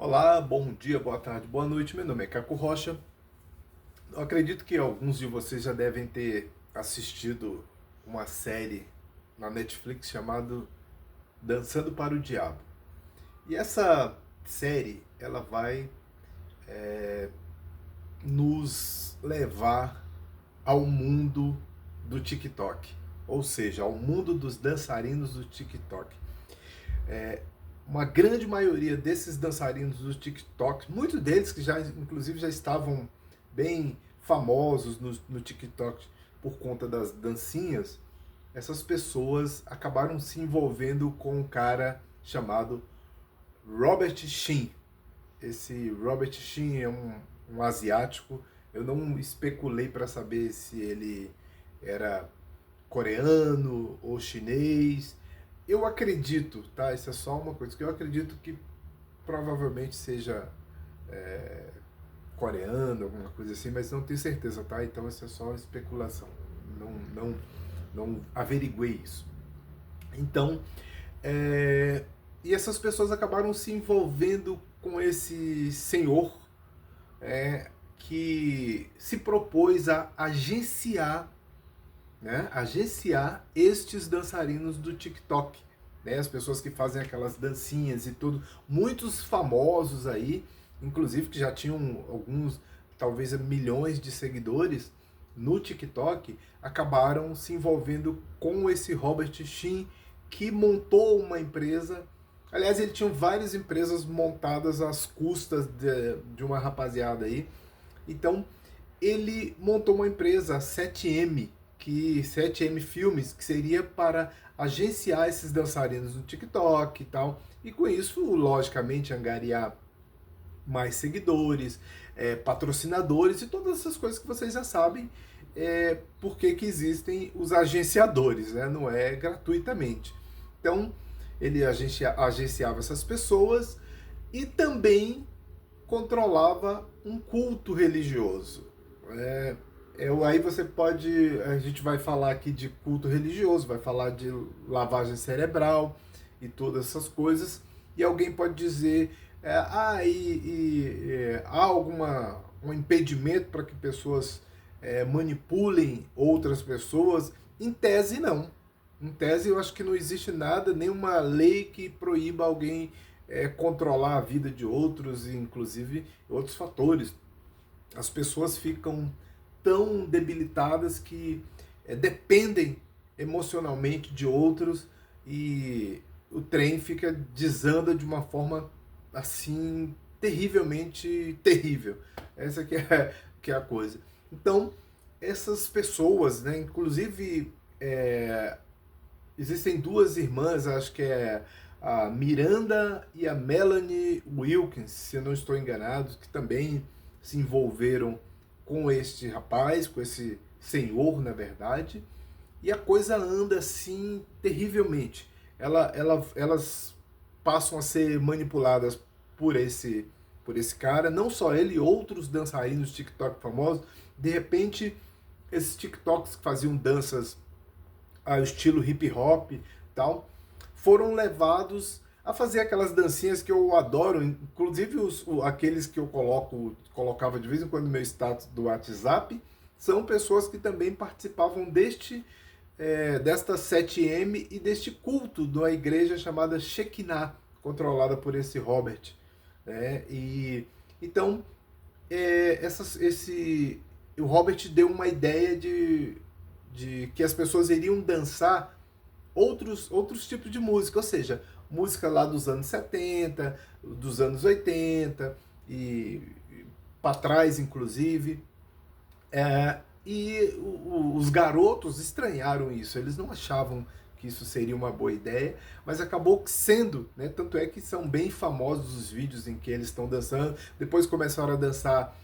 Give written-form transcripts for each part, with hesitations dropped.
Olá, bom dia, boa tarde, boa noite. Meu nome é Caco Rocha. Eu acredito que alguns de vocês já devem ter assistido uma série na Netflix chamada Dançando para o Diabo. E essa série, ela vai nos levar ao mundo do TikTok, ou seja, ao mundo dos dançarinos do TikTok. Uma grande maioria desses dançarinos do TikTok, muitos deles que já, inclusive, já estavam bem famosos no TikTok por conta das dancinhas, essas pessoas acabaram se envolvendo com um cara chamado Robert Shin. Esse Robert Shin é um asiático. Eu não especulei para saber se ele era coreano ou chinês. Eu acredito, tá? Isso é só uma coisa que eu acredito que provavelmente seja coreano, alguma coisa assim, mas não tenho certeza, tá? Então isso é só especulação. Não, não, não averiguei isso. Então, e essas pessoas acabaram se envolvendo com esse senhor que se propôs a agenciar, né, agenciar estes dançarinos do TikTok, né, as pessoas que fazem aquelas dancinhas e tudo, muitos famosos aí, inclusive que já tinham alguns, talvez milhões de seguidores no TikTok, acabaram se envolvendo com esse Robert Shin, que montou uma empresa. Aliás, ele tinha várias empresas montadas às custas de uma rapaziada aí. Então, ele montou uma empresa, a 7M, que 7M Filmes, que seria para agenciar esses dançarinos no TikTok e tal. E com isso, logicamente, angariar mais seguidores, patrocinadores e todas essas coisas que vocês já sabem, porque que existem os agenciadores, né? Não é gratuitamente. Então, ele agenciava essas pessoas e também controlava um culto religioso. Aí você pode. A gente vai falar aqui de culto religioso, vai falar de lavagem cerebral e todas essas coisas. E alguém pode dizer: há um impedimento para que pessoas manipulem outras pessoas? Em tese, não. Em tese, eu acho que não existe nada, nenhuma lei que proíba alguém controlar a vida de outros, inclusive outros fatores. As pessoas ficam tão debilitadas que dependem emocionalmente de outros e o trem fica desanda de uma forma assim terrivelmente terrível. Essa que é a coisa. Então, essas pessoas, né, inclusive existem duas irmãs, acho que é a Miranda e a Melanie Wilkins, se eu não estou enganado, que também se envolveram com este rapaz, com esse senhor, na verdade, e a coisa anda assim terrivelmente. Elas passam a ser manipuladas por esse cara, não só ele, outros dançarinos TikTok famosos. De repente, esses TikToks que faziam danças ao estilo hip hop e tal, foram levados a fazer aquelas dancinhas que eu adoro, inclusive aqueles que eu colocava de vez em quando no meu status do WhatsApp, são pessoas que também participavam desta 7M e deste culto da igreja chamada Shekinah, controlada por esse Robert. E então o Robert deu uma ideia de que as pessoas iriam dançar outros tipos de música, ou seja, música lá dos anos 70, dos anos 80 e para trás, inclusive. Os garotos estranharam isso, eles não achavam que isso seria uma boa ideia, mas acabou sendo, né? Tanto é que são bem famosos os vídeos em que eles estão dançando, depois começaram a dançar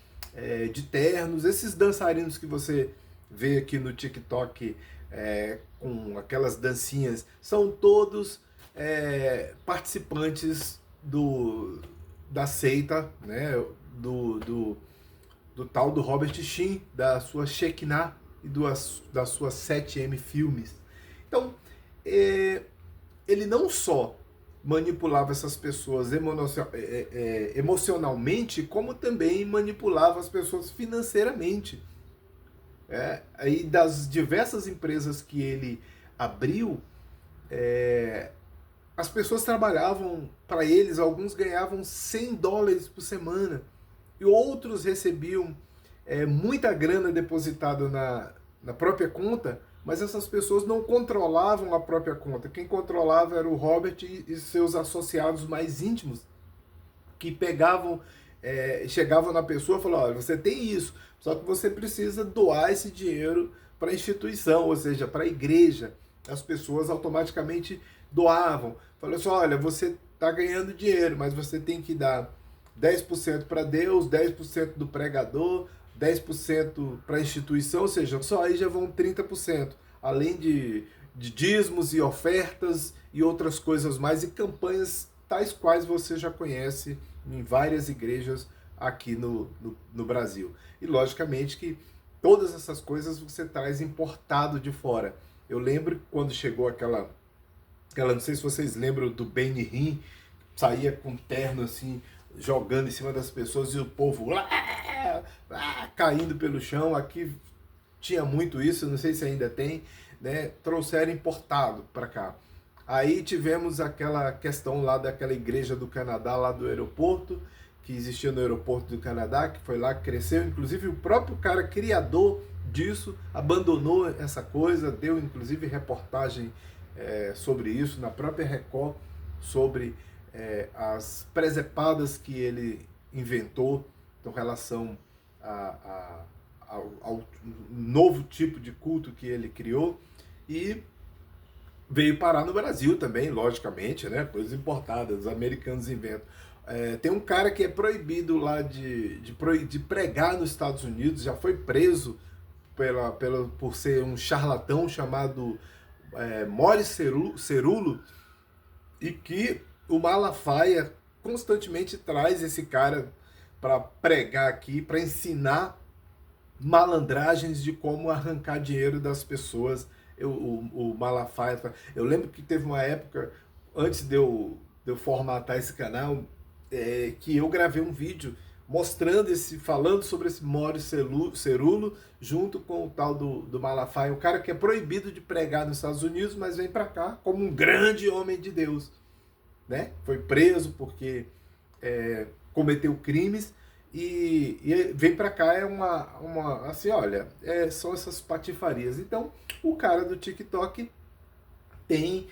de ternos, esses dançarinos que você vê aqui no TikTok com aquelas dancinhas, são todos participantes da seita, né? Do tal do Robert Shin, da sua Shekinah e da sua 7M Filmes. Então, ele não só manipulava essas pessoas emocionalmente, como também manipulava as pessoas financeiramente. Aí das diversas empresas que ele abriu, as pessoas trabalhavam para eles, alguns ganhavam $100 por semana, e outros recebiam muita grana depositada na própria conta, mas essas pessoas não controlavam a própria conta. Quem controlava era o Robert e seus associados mais íntimos, que pegavam, chegavam na pessoa e falavam: olha, você tem isso, só que você precisa doar esse dinheiro para a instituição, ou seja, para a igreja. As pessoas automaticamente doavam. Falaram assim: olha, você está ganhando dinheiro, mas você tem que dar 10% para Deus, 10% do pregador, 10% para a instituição, ou seja, só aí já vão 30%, além de dízimos e ofertas e outras coisas mais, e campanhas tais quais você já conhece em várias igrejas aqui no Brasil. E logicamente que todas essas coisas você traz importado de fora. Eu lembro quando chegou aquela não sei se vocês lembram do Benny Hinn, saía com terno assim, jogando em cima das pessoas e o povo caindo pelo chão. Aqui tinha muito isso, não sei se ainda tem, né? Trouxeram importado para cá. Aí tivemos aquela questão lá daquela igreja do Canadá, lá do aeroporto, que existia no aeroporto do Canadá, que foi lá que cresceu. Inclusive o próprio cara criador disso abandonou essa coisa, deu inclusive reportagem sobre isso na própria Record, sobre as presepadas que ele inventou com relação ao novo tipo de culto que ele criou, e veio parar no Brasil também, logicamente, né? Coisas importadas, os americanos inventam. Tem um cara que é proibido lá de pregar nos Estados Unidos, já foi preso por ser um charlatão chamado Maurice Cerullo, e que o Malafaia constantemente traz esse cara para pregar aqui, para ensinar malandragens de como arrancar dinheiro das pessoas. O Malafaia, eu lembro que teve uma época, antes de eu formatar esse canal, que eu gravei um vídeo mostrando falando sobre esse Maurice Cerullo, junto com o tal do Malafaia, um cara que é proibido de pregar nos Estados Unidos, mas vem para cá como um grande homem de Deus, né? Foi preso porque cometeu crimes, e vem para cá, assim, olha, são essas patifarias. Então, o cara do TikTok tem,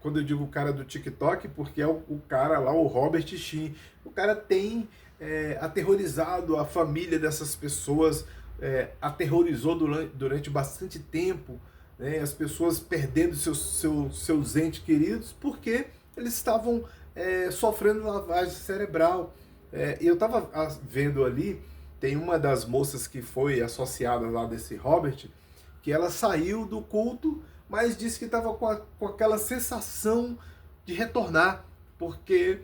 quando eu digo o cara do TikTok, porque é o cara lá, o Robert Sheen, o cara tem aterrorizado a família dessas pessoas, aterrorizou durante bastante tempo, né, as pessoas perdendo seus entes queridos, porque eles estavam sofrendo lavagem cerebral. E eu estava vendo ali, tem uma das moças que foi associada lá desse Robert, que ela saiu do culto, mas disse que estava com aquela sensação de retornar, porque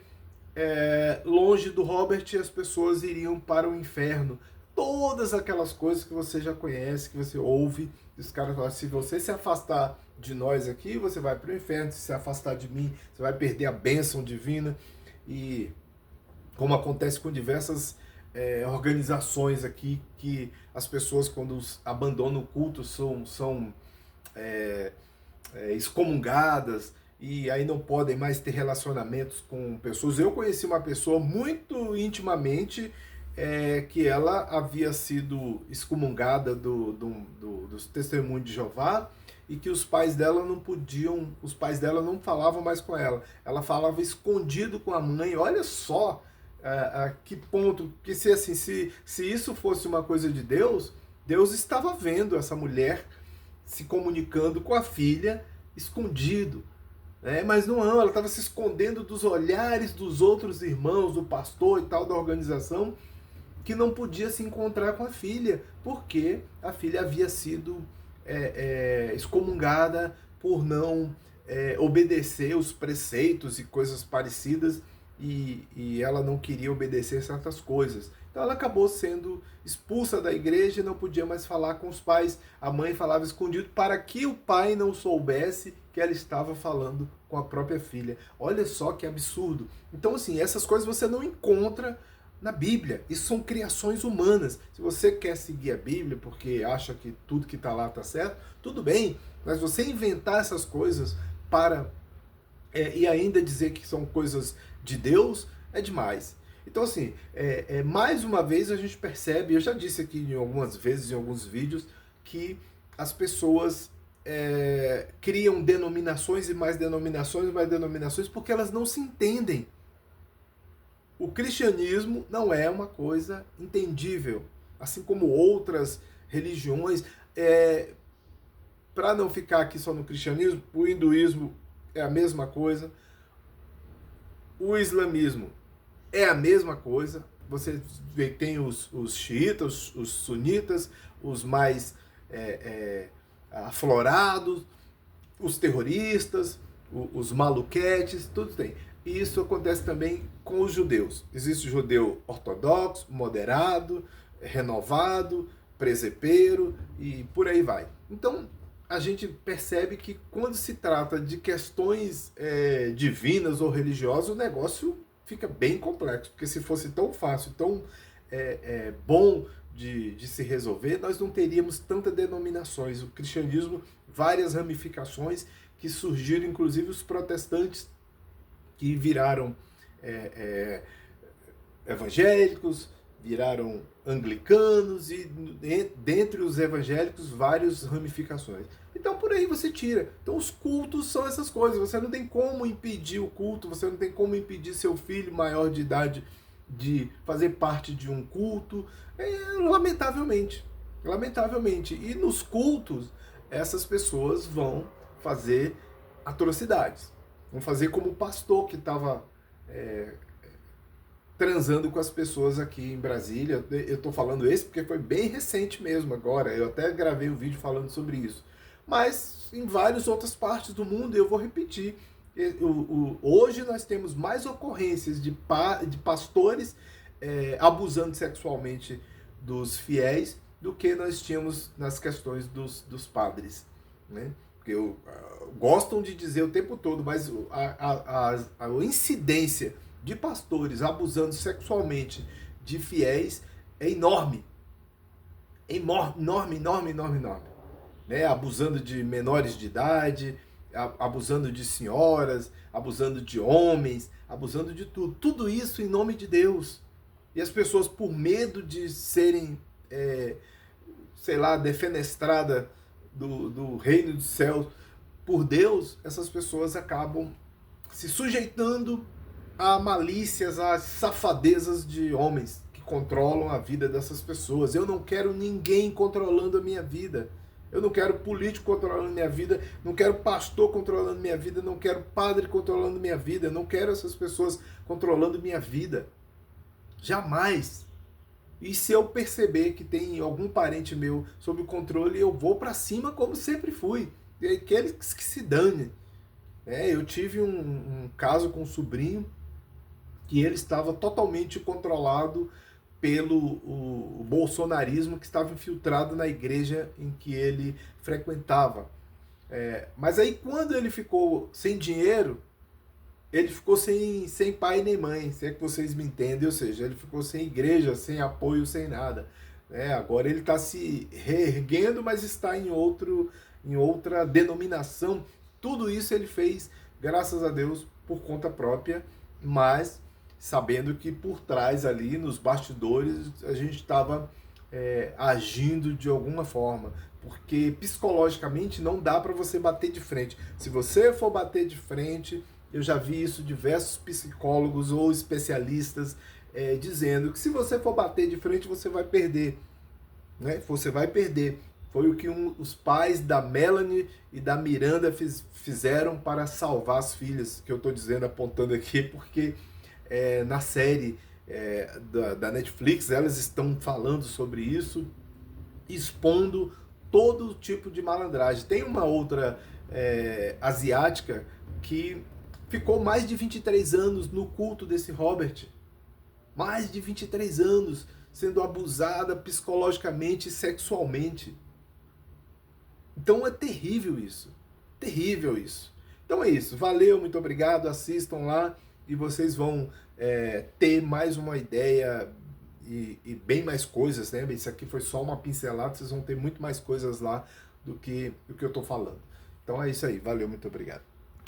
longe do Robert as pessoas iriam para o inferno. Todas aquelas coisas que você já conhece, que você ouve, os caras falam: se você se afastar de nós aqui, você vai para o inferno; se afastar de mim, você vai perder a bênção divina. E como acontece com diversas organizações aqui, que as pessoas, quando abandonam o culto, são excomungadas, e aí não podem mais ter relacionamentos com pessoas. Eu conheci uma pessoa muito intimamente, que ela havia sido excomungada dos Testemunhos de Jeová, e que os pais dela não falavam mais com ela. Ela falava escondido com a mãe. Olha só a que ponto, que se isso fosse uma coisa de Deus, Deus estava vendo essa mulher se comunicando com a filha escondido. Mas não, ela estava se escondendo dos olhares dos outros irmãos, do pastor e tal, da organização, que não podia se encontrar com a filha, porque a filha havia sido excomungada por não obedecer os preceitos e coisas parecidas, e ela não queria obedecer certas coisas. Então ela acabou sendo expulsa da igreja e não podia mais falar com os pais. A mãe falava escondido para que o pai não soubesse que ela estava falando com a própria filha. Olha só que absurdo. Então, assim, essas coisas você não encontra na Bíblia. Isso são criações humanas. Se você quer seguir a Bíblia porque acha que tudo que está lá está certo, tudo bem. Mas você inventar essas coisas para e ainda dizer que são coisas de Deus é demais. Então, assim, mais uma vez a gente percebe, eu já disse aqui em algumas vezes, em alguns vídeos, que as pessoas criam denominações e mais denominações porque elas não se entendem. O cristianismo não é uma coisa entendível, assim como outras religiões. Para não ficar aqui só no cristianismo, o hinduísmo é a mesma coisa, o islamismo é a mesma coisa. Você vê que tem os xiitas, os sunitas, os mais aflorados, os terroristas, os maluquetes, tudo tem. E isso acontece também com os judeus. Existe o judeu ortodoxo, moderado, renovado, presepeiro e por aí vai. Então, a gente percebe que quando se trata de questões divinas ou religiosas, o negócio fica bem complexo. Porque se fosse tão fácil, tão bom de se resolver, nós não teríamos tantas denominações. O cristianismo, várias ramificações que surgiram, inclusive os protestantes, que viraram evangélicos, viraram anglicanos e dentre os evangélicos várias ramificações. Então por aí você tira. Então os cultos são essas coisas. Você não tem como impedir o culto, você não tem como impedir seu filho maior de idade de fazer parte de um culto. Lamentavelmente. Lamentavelmente. E nos cultos essas pessoas vão fazer atrocidades. Vão fazer como o pastor que estava transando com as pessoas aqui em Brasília. Eu estou falando esse porque foi bem recente mesmo agora. Eu até gravei um vídeo falando sobre isso. Mas em várias outras partes do mundo, eu vou repetir. Hoje nós temos mais ocorrências de pastores abusando sexualmente dos fiéis do que nós tínhamos nas questões dos padres, né? Porque gostam de dizer o tempo todo, mas a incidência de pastores abusando sexualmente de fiéis é enorme. É enorme, enorme, enorme, enorme. Né? Abusando de menores de idade, abusando de senhoras, abusando de homens, abusando de tudo. Tudo isso em nome de Deus. E as pessoas, por medo de serem, sei lá, defenestradas do reino dos céus por Deus, essas pessoas acabam se sujeitando a malícias, a safadezas de homens que controlam a vida dessas pessoas. Eu não quero ninguém controlando a minha vida. Eu não quero político controlando minha vida, não quero pastor controlando minha vida, não quero padre controlando minha vida, não quero essas pessoas controlando minha vida. Jamais. E se eu perceber que tem algum parente meu sob controle, eu vou para cima como sempre fui. E aqueles que se dane. Eu tive um caso com um sobrinho que ele estava totalmente controlado pelo o bolsonarismo que estava infiltrado na igreja em que ele frequentava. Mas aí quando ele ficou sem dinheiro, ele ficou sem pai nem mãe, se é que vocês me entendem, ou seja, ele ficou sem igreja, sem apoio, sem nada. Agora ele está se reerguendo, mas está em outra denominação. Tudo isso ele fez, graças a Deus, por conta própria, mas sabendo que por trás ali, nos bastidores, a gente estava agindo de alguma forma. Porque psicologicamente não dá para você bater de frente. Se você for bater de frente, eu já vi isso diversos psicólogos ou especialistas dizendo que se você for bater de frente, você vai perder. Né? Você vai perder. Foi o que os pais da Melanie e da Miranda fizeram para salvar as filhas, que eu estou dizendo, apontando aqui, porque na série da Netflix elas estão falando sobre isso, expondo todo tipo de malandragem. Tem uma outra asiática que ficou mais de 23 anos no culto desse Robert. Mais de 23 anos sendo abusada psicologicamente e sexualmente. Então é terrível isso. Terrível isso. Então é isso. Valeu, muito obrigado. Assistam lá e vocês vão ter mais uma ideia e bem mais coisas, né? Isso aqui foi só uma pincelada, vocês vão ter muito mais coisas lá do que eu estou falando. Então é isso aí. Valeu, muito obrigado.